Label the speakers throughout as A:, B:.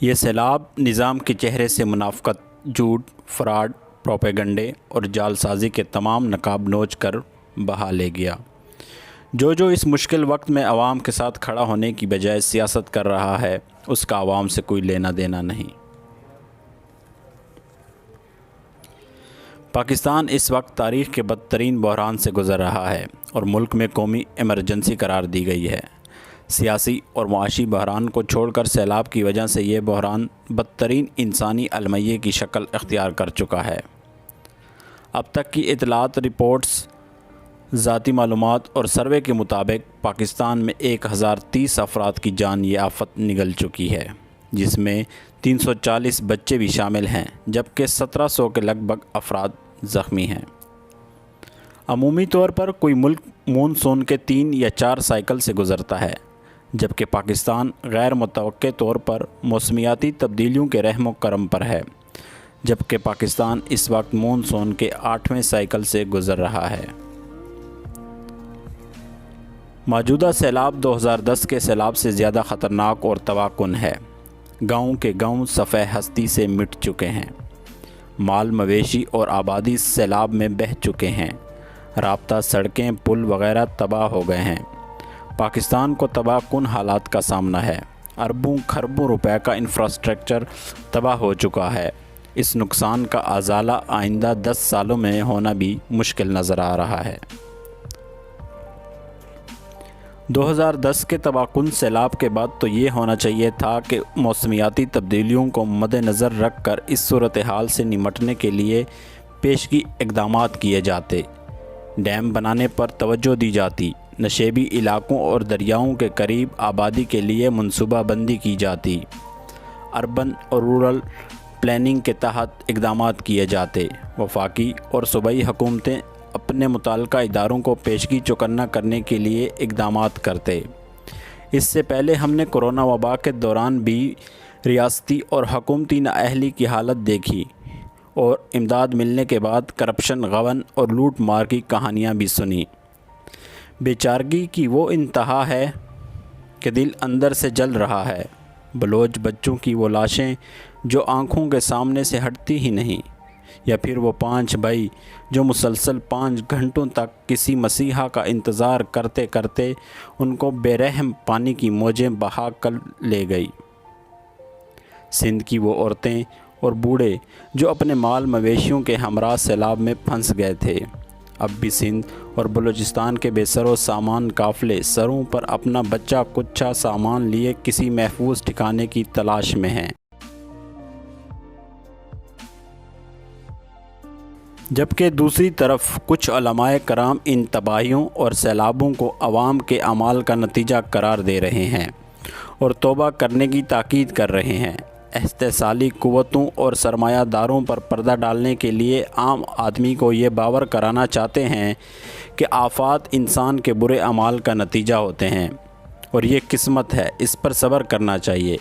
A: یہ سیلاب نظام کے چہرے سے منافقت، جھوٹ، فراڈ، پروپیگنڈے اور جال سازی کے تمام نقاب نوچ کر بہا لے گیا۔ جو اس مشکل وقت میں عوام کے ساتھ کھڑا ہونے کی بجائے سیاست کر رہا ہے، اس کا عوام سے کوئی لینا دینا نہیں۔ پاکستان اس وقت تاریخ کے بدترین بحران سے گزر رہا ہے اور ملک میں قومی ایمرجنسی قرار دی گئی ہے۔ سیاسی اور معاشی بحران کو چھوڑ کر سیلاب کی وجہ سے یہ بحران بدترین انسانی المیہ کی شکل اختیار کر چکا ہے۔ اب تک کی اطلاعات، رپورٹس، ذاتی معلومات اور سروے کے مطابق پاکستان میں 1030 افراد کی جان یہ آفت نگل چکی ہے، جس میں 340 بچے بھی شامل ہیں، جبکہ 1700 کے لگ بھگ افراد زخمی ہیں۔ عمومی طور پر کوئی ملک مون سون کے 3 یا 4 سائیکل سے گزرتا ہے، جبکہ پاکستان غیر متوقع طور پر موسمیاتی تبدیلیوں کے رحم و کرم پر ہے، جبکہ پاکستان اس وقت مون سون کے 8ویں سائیکل سے گزر رہا ہے۔ موجودہ سیلاب 2010 کے سیلاب سے زیادہ خطرناک اور تباہ کن ہے۔ گاؤں کے گاؤں صفحہ ہستی سے مٹ چکے ہیں، مال مویشی اور آبادی سیلاب میں بہہ چکے ہیں، رابطہ، سڑکیں، پل وغیرہ تباہ ہو گئے ہیں۔ پاکستان کو تباہ کن حالات کا سامنا ہے۔ اربوں کھربوں روپے کا انفراسٹرکچر تباہ ہو چکا ہے۔ اس نقصان کا ازالہ آئندہ 10 سالوں میں ہونا بھی مشکل نظر آ رہا ہے۔ 2010 کے تباہ کن سیلاب کے بعد تو یہ ہونا چاہیے تھا کہ موسمیاتی تبدیلیوں کو مد نظر رکھ کر اس صورتحال سے نمٹنے کے لیے پیشگی اقدامات کیے جاتے، ڈیم بنانے پر توجہ دی جاتی، نشیبی علاقوں اور دریاؤں کے قریب آبادی کے لیے منصوبہ بندی کی جاتی، اربن اور رورل پلاننگ کے تحت اقدامات کیے جاتے، وفاقی اور صوبائی حکومتیں اپنے متعلقہ اداروں کو پیشگی چوکنا کرنے کے لیے اقدامات کرتے۔ اس سے پہلے ہم نے کورونا وبا کے دوران بھی ریاستی اور حکومتی نااہلی کی حالت دیکھی اور امداد ملنے کے بعد کرپشن، غبن اور لوٹ مار کی کہانیاں بھی سنی۔ بے چارگی کی وہ انتہا ہے کہ دل اندر سے جل رہا ہے۔ بلوچ بچوں کی وہ لاشیں جو آنکھوں کے سامنے سے ہٹتی ہی نہیں، یا پھر وہ 5 بھائی جو مسلسل 5 گھنٹوں تک کسی مسیحا کا انتظار کرتے کرتے ان کو بے رحم پانی کی موجیں بہا کر لے گئی۔ سندھ کی وہ عورتیں اور بوڑھے جو اپنے مال مویشیوں کے ہمراہ سیلاب میں پھنس گئے تھے، اب بھی سندھ اور بلوچستان کے بے سر و سامان قافلے سروں پر اپنا بچہ کچا سامان لیے کسی محفوظ ٹھکانے کی تلاش میں ہیں۔ جبکہ دوسری طرف کچھ علماء کرام ان تباہیوں اور سیلابوں کو عوام کے اعمال کا نتیجہ قرار دے رہے ہیں اور توبہ کرنے کی تاکید کر رہے ہیں۔ استحصالی قوتوں اور سرمایہ داروں پر پردہ ڈالنے کے لیے عام آدمی کو یہ باور کرانا چاہتے ہیں کہ آفات انسان کے برے اعمال کا نتیجہ ہوتے ہیں اور یہ قسمت ہے، اس پر صبر کرنا چاہیے۔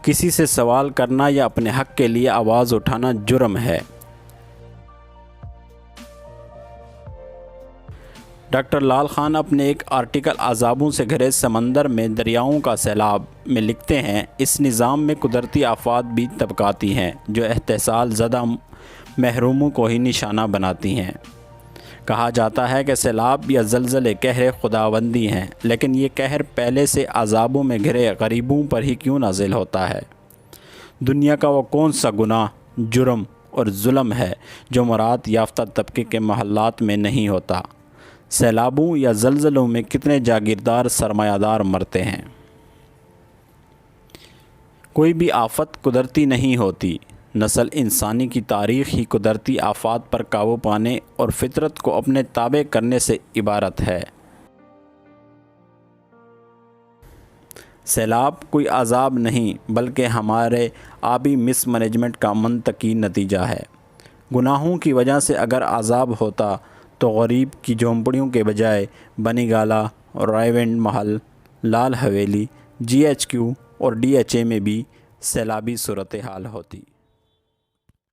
A: کسی سے سوال کرنا یا اپنے حق کے لیے آواز اٹھانا جرم ہے۔ ڈاکٹر لال خان اپنے ایک آرٹیکل عذابوں سے گھرے سمندر میں دریاؤں کا سیلاب میں لکھتے ہیں، اس نظام میں قدرتی آفات بھی طبقاتی ہیں جو استحصال زدہ محروموں کو ہی نشانہ بناتی ہیں۔ کہا جاتا ہے کہ سیلاب یا زلزلے قہر خداوندی ہیں، لیکن یہ قہر پہلے سے عذابوں میں گھرے غریبوں پر ہی کیوں نازل ہوتا ہے؟ دنیا کا وہ کون سا گناہ، جرم اور ظلم ہے جو مراد یافتہ طبقے کے محلات میں نہیں ہوتا؟ سیلابوں یا زلزلوں میں کتنے جاگیردار سرمایہ دار مرتے ہیں۔ کوئی بھی آفت قدرتی نہیں ہوتی، نسل انسانی کی تاریخ ہی قدرتی آفات پر قابو پانے اور فطرت کو اپنے تابع کرنے سے عبارت ہے۔ سیلاب کوئی عذاب نہیں بلکہ ہمارے آبی مس مینجمنٹ کا منطقی نتیجہ ہے۔ گناہوں کی وجہ سے اگر عذاب ہوتا تو غریب کی جھونپڑیوں کے بجائے بنی گالہ، رائیونڈ محل، لال حویلی، GHQ اور DHA میں بھی سیلابی صورتحال ہوتی۔